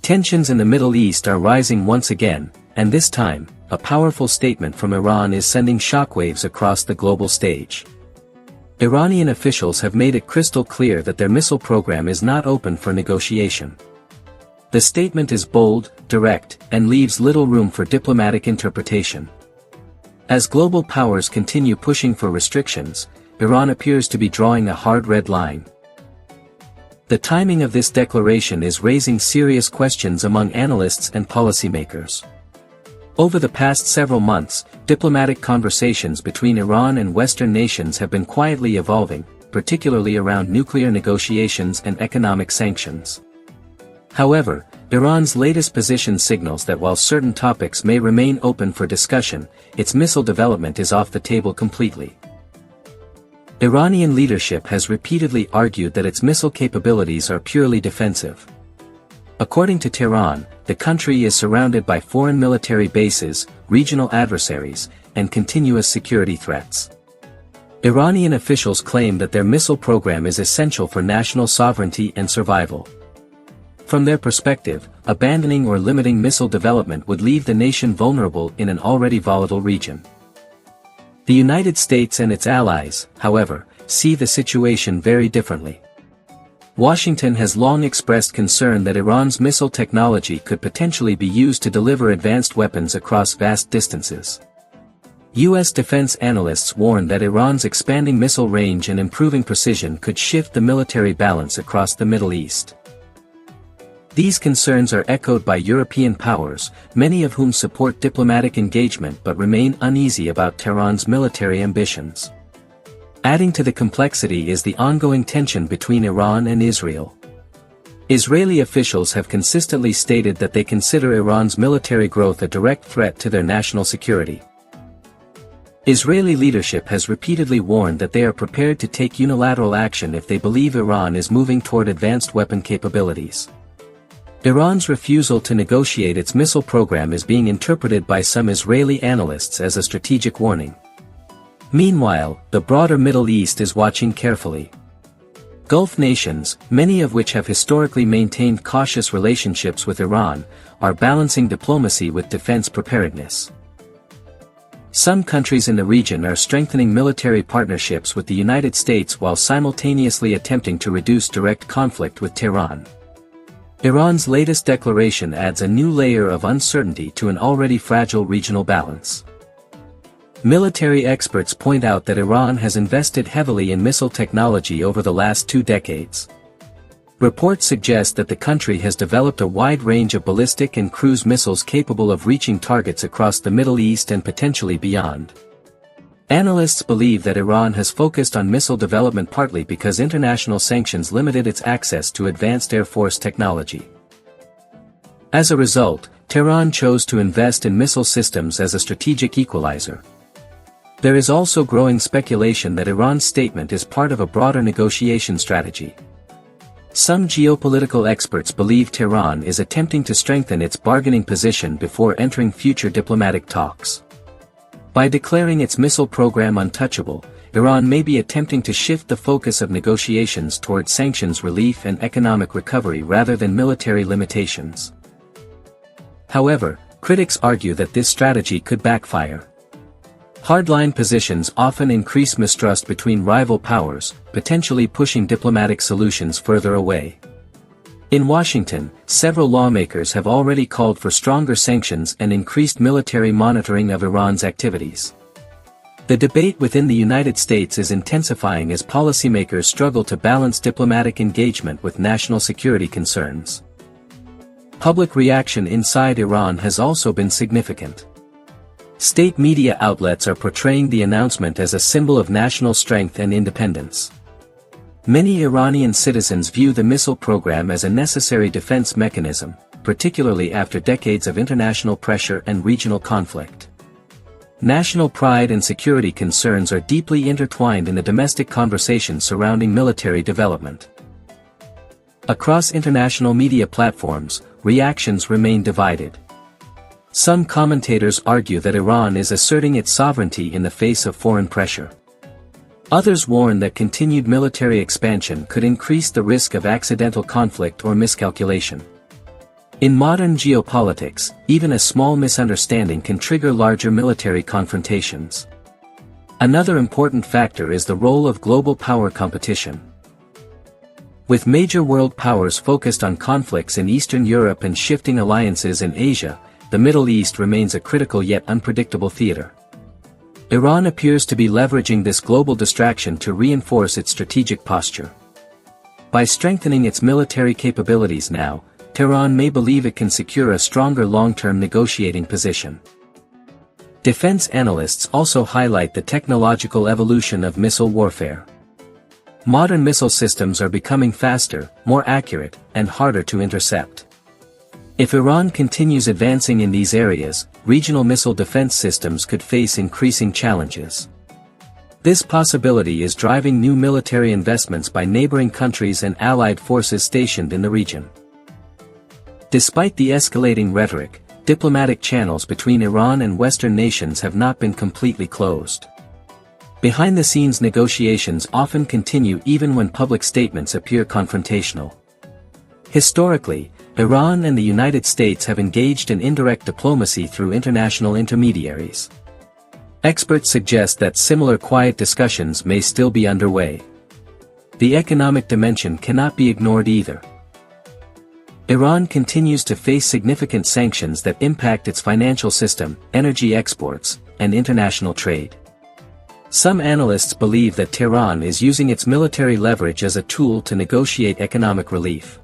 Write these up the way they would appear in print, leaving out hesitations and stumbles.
Tensions in the Middle East are rising once again, and this time, a powerful statement from Iran is sending shockwaves across the global stage. Iranian officials have made it crystal clear that their missile program is not open for negotiation. The statement is bold, direct, and leaves little room for diplomatic interpretation. As global powers continue pushing for restrictions, Iran appears to be drawing a hard red line. The timing of this declaration is raising serious questions among analysts and policymakers. Over the past several months, diplomatic conversations between Iran and Western nations have been quietly evolving, particularly around nuclear negotiations and economic sanctions. However, Iran's latest position signals that while certain topics may remain open for discussion, its missile development is off the table completely. Iranian leadership has repeatedly argued that its missile capabilities are purely defensive. According to Tehran, the country is surrounded by foreign military bases, regional adversaries, and continuous security threats. Iranian officials claim that their missile program is essential for national sovereignty and survival. From their perspective, abandoning or limiting missile development would leave the nation vulnerable in an already volatile region. The United States and its allies, however, see the situation very differently. Washington has long expressed concern that Iran's missile technology could potentially be used to deliver advanced weapons across vast distances. U.S. defense analysts warn that Iran's expanding missile range and improving precision could shift the military balance across the Middle East. These concerns are echoed by European powers, many of whom support diplomatic engagement but remain uneasy about Tehran's military ambitions. Adding to the complexity is the ongoing tension between Iran and Israel. Israeli officials have consistently stated that they consider Iran's military growth a direct threat to their national security. Israeli leadership has repeatedly warned that they are prepared to take unilateral action if they believe Iran is moving toward advanced weapon capabilities. Iran's refusal to negotiate its missile program is being interpreted by some Israeli analysts as a strategic warning. Meanwhile, the broader Middle East is watching carefully. Gulf nations, many of which have historically maintained cautious relationships with Iran, are balancing diplomacy with defense preparedness. Some countries in the region are strengthening military partnerships with the United States while simultaneously attempting to reduce direct conflict with Tehran. Iran's latest declaration adds a new layer of uncertainty to an already fragile regional balance. Military experts point out that Iran has invested heavily in missile technology over the last 2 decades. Reports suggest that the country has developed a wide range of ballistic and cruise missiles capable of reaching targets across the Middle East and potentially beyond. Analysts believe that Iran has focused on missile development partly because international sanctions limited its access to advanced Air Force technology. As a result, Tehran chose to invest in missile systems as a strategic equalizer. There is also growing speculation that Iran's statement is part of a broader negotiation strategy. Some geopolitical experts believe Tehran is attempting to strengthen its bargaining position before entering future diplomatic talks. By declaring its missile program untouchable, Iran may be attempting to shift the focus of negotiations toward sanctions relief and economic recovery rather than military limitations. However, critics argue that this strategy could backfire. Hardline positions often increase mistrust between rival powers, potentially pushing diplomatic solutions further away. In Washington, several lawmakers have already called for stronger sanctions and increased military monitoring of Iran's activities. The debate within the United States is intensifying as policymakers struggle to balance diplomatic engagement with national security concerns. Public reaction inside Iran has also been significant. State media outlets are portraying the announcement as a symbol of national strength and independence. Many Iranian citizens view the missile program as a necessary defense mechanism, particularly after decades of international pressure and regional conflict. National pride and security concerns are deeply intertwined in the domestic conversation surrounding military development. Across international media platforms, reactions remain divided. Some commentators argue that Iran is asserting its sovereignty in the face of foreign pressure. Others warn that continued military expansion could increase the risk of accidental conflict or miscalculation. In modern geopolitics, even a small misunderstanding can trigger larger military confrontations. Another important factor is the role of global power competition. With major world powers focused on conflicts in Eastern Europe and shifting alliances in Asia, the Middle East remains a critical yet unpredictable theater. Iran appears to be leveraging this global distraction to reinforce its strategic posture. By strengthening its military capabilities now, Tehran may believe it can secure a stronger long-term negotiating position. Defense analysts also highlight the technological evolution of missile warfare. Modern missile systems are becoming faster, more accurate, and harder to intercept. If Iran continues advancing in these areas, regional missile defense systems could face increasing challenges. This possibility is driving new military investments by neighboring countries and allied forces stationed in the region. Despite the escalating rhetoric, diplomatic channels between Iran and Western nations have not been completely closed. Behind-the-scenes negotiations often continue even when public statements appear confrontational. Historically, Iran and the United States have engaged in indirect diplomacy through international intermediaries. Experts suggest that similar quiet discussions may still be underway. The economic dimension cannot be ignored either. Iran continues to face significant sanctions that impact its financial system, energy exports, and international trade. Some analysts believe that Tehran is using its military leverage as a tool to negotiate economic relief.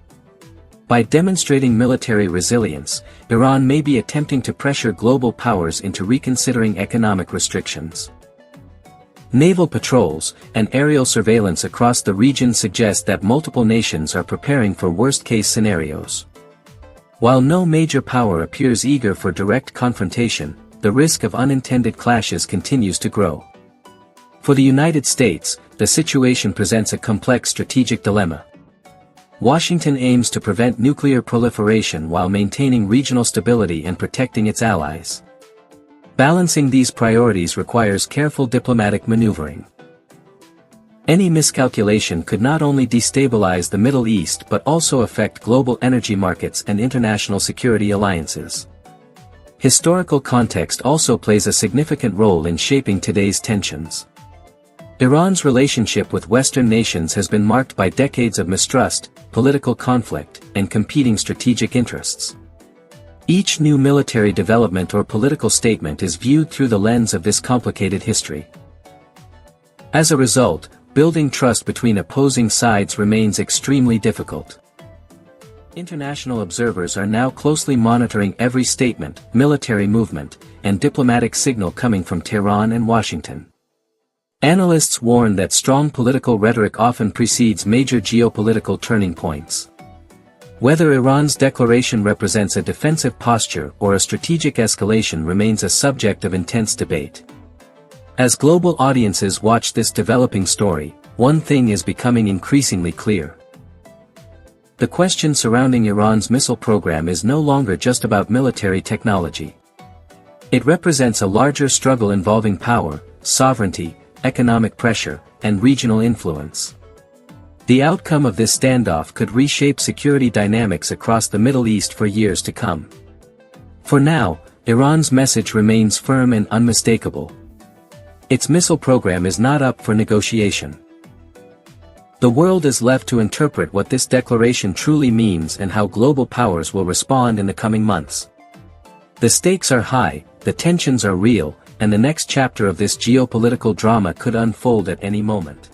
By demonstrating military resilience, Iran may be attempting to pressure global powers into reconsidering economic restrictions. Naval patrols and aerial surveillance across the region suggest that multiple nations are preparing for worst-case scenarios. While no major power appears eager for direct confrontation, the risk of unintended clashes continues to grow. For the United States, the situation presents a complex strategic dilemma. Washington aims to prevent nuclear proliferation while maintaining regional stability and protecting its allies. Balancing these priorities requires careful diplomatic maneuvering. Any miscalculation could not only destabilize the Middle East but also affect global energy markets and international security alliances. Historical context also plays a significant role in shaping today's tensions. Iran's relationship with Western nations has been marked by decades of mistrust, political conflict, and competing strategic interests. Each new military development or political statement is viewed through the lens of this complicated history. As a result, building trust between opposing sides remains extremely difficult. International observers are now closely monitoring every statement, military movement, and diplomatic signal coming from Tehran and Washington. Analysts warn that strong political rhetoric often precedes major geopolitical turning points. Whether Iran's declaration represents a defensive posture or a strategic escalation remains a subject of intense debate. As global audiences watch this developing story, one thing is becoming increasingly clear. The question surrounding Iran's missile program is no longer just about military technology. It represents a larger struggle involving power, sovereignty, economic pressure, and regional influence. The outcome of this standoff could reshape security dynamics across the Middle East for years to come. For now, Iran's message remains firm and unmistakable. Its missile program is not up for negotiation. The world is left to interpret what this declaration truly means and how global powers will respond in the coming months. The stakes are high, the tensions are real, and the next chapter of this geopolitical drama could unfold at any moment.